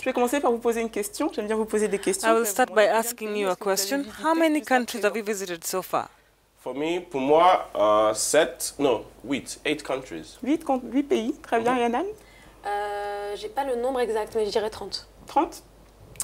vais commencer par vous poser une question. J'aime bien vous poser des questions. I will start by asking you a question. How many countries have you visited so far? For me, pour moi, 8 countries. 8 pays, très bien, Yannan. J'ai pas le nombre exact, mais je dirais 30. 30?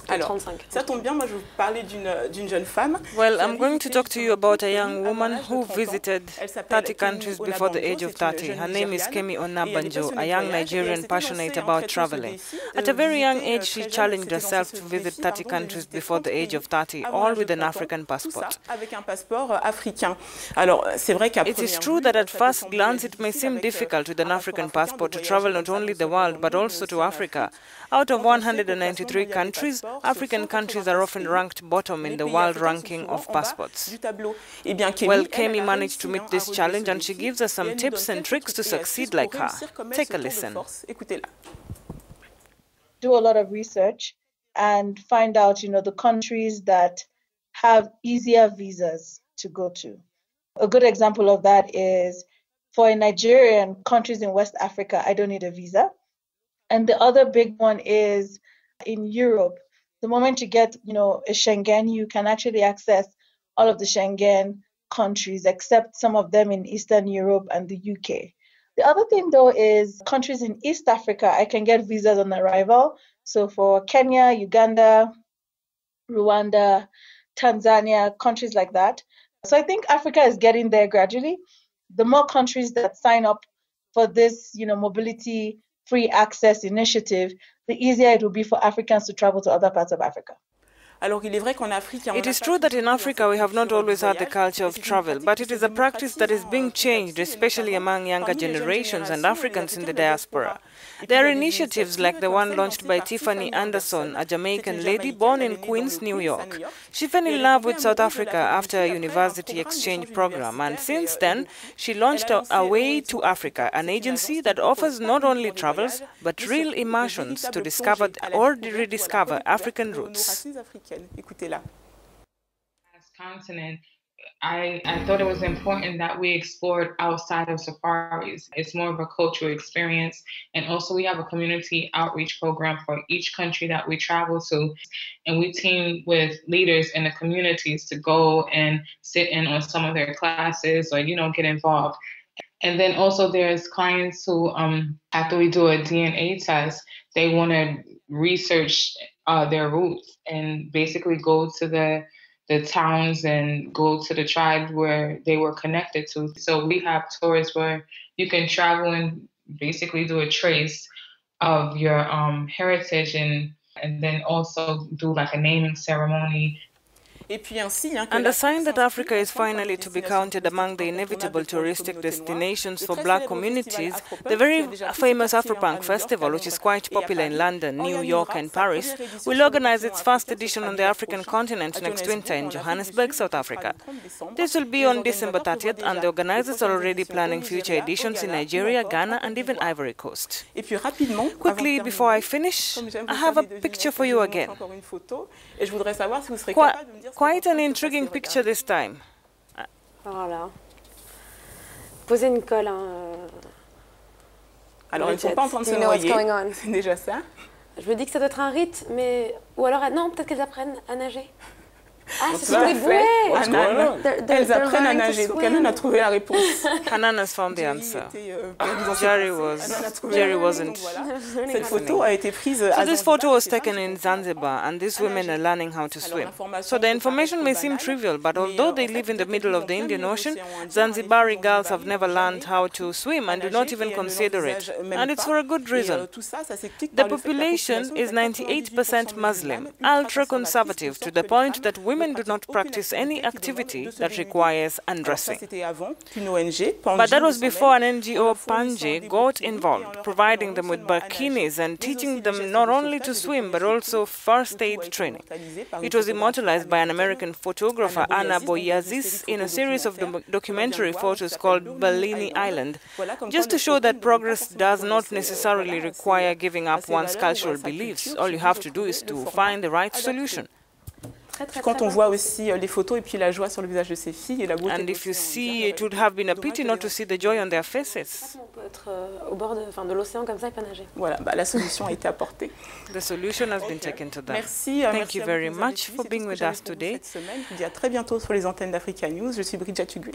Alors, 35. ça tombe bien, moi je vais vous parler d'une jeune femme. Well, I'm going to talk to you about a young woman who visited 30 countries before the age of 30. Her name is Kemi Onabanjo, a young Nigerian passionate about traveling. At a very young age, she challenged herself to visit 30 countries before the age of 30, all with an African passport. It is true that at first glance it may seem difficult with an African passport to travel not only the world but also to Africa. Out of 193 countries, African countries are often ranked bottom in the world ranking of passports. Well, Kemi managed to meet this challenge and she gives us some tips and tricks to succeed like her. Take a listen. Do a lot of research and find out, the countries that have easier visas to go to. A good example of that is for a Nigerian, countries in West Africa, I don't need a visa. And the other big one is in Europe. The moment you get, a Schengen, you can actually access all of the Schengen countries, except some of them in Eastern Europe and the UK. The other thing, though, is countries in East Africa, I can get visas on arrival. So for Kenya, Uganda, Rwanda, Tanzania, countries like that. So I think Africa is getting there gradually. The more countries that sign up for this, mobility free access initiative, the easier it will be for Africans to travel to other parts of Africa. It is true that in Africa we have not always had the culture of travel, but it is a practice that is being changed, especially among younger generations and Africans in the diaspora. There are initiatives like the one launched by Tiffanie Anderson, a Jamaican lady born in Queens, New York. She fell in love with South Africa after a university exchange program, and since then she launched Away to Africa, an agency that offers not only travels but real immersions to discover or rediscover African roots. As continent, I thought it was important that we explored outside of safaris. It's more of a cultural experience. And also we have a community outreach program for each country that we travel to. And we team with leaders in the communities to go and sit in on some of their classes or, get involved. And then also there's clients who, after we do a DNA test, they want to research their roots and basically go to the towns and go to the tribe where they were connected to. So we have tours where you can travel and basically do a trace of your heritage and then also do like a naming ceremony. And a sign that Africa is finally to be counted among the inevitable touristic destinations for black communities, the very famous Afropunk Festival, which is quite popular in London, New York and Paris, will organize its first edition on the African continent next winter in Johannesburg, South Africa. This will be on December 30th, and the organizers are already planning future editions in Nigeria, Ghana and even Ivory Coast. Quickly, before I finish, I have a picture for you again. Quite an intriguing picture this time. Voilà. Posez une colle. Alors, ils ne sont pas en train de se noyer. C'est déjà ça. Je me dis que ça doit être un rite, mais... Ou alors, non, peut-être qu'elles apprennent à nager. Ah, ce sont des bouées! Elles apprennent à nager. Donc, Hanan a trouvé la réponse. Hanan has found the answer. Jerry wasn't. Cette photo a été prise So this photo was taken in Zanzibar, and these women are learning how to swim. So the information may seem trivial, but although they live in the middle of the Indian Ocean, Zanzibari girls have never learned how to swim and do not even consider it. And it's for a good reason. The population is 98% Muslim, ultra-conservative, to the point that women do not practice any activity that requires undressing. But that was before an NGO, Panji, got involved, providing them with bikinis and teaching them not only to swim but also first aid training. It was immortalized by an American photographer, Anna Boyazis, in a series of documentary photos called Bellini Island, just to show that progress does not necessarily require giving up one's cultural beliefs. All you have to do is to find the right solution. Quand on voit aussi les photos et puis la joie sur le visage de ces filles et la beauté. And if you see, it would have been a pity not to see the joy on their faces. On peut être au bord de l'océan comme ça et pas nager. Voilà, bah, la solution a été apportée. The solution has been taken to them. Merci. Thank you very much for being with us today. Je vous dis à très bientôt sur les antennes d'Africa News. Je suis Bridget Tugui.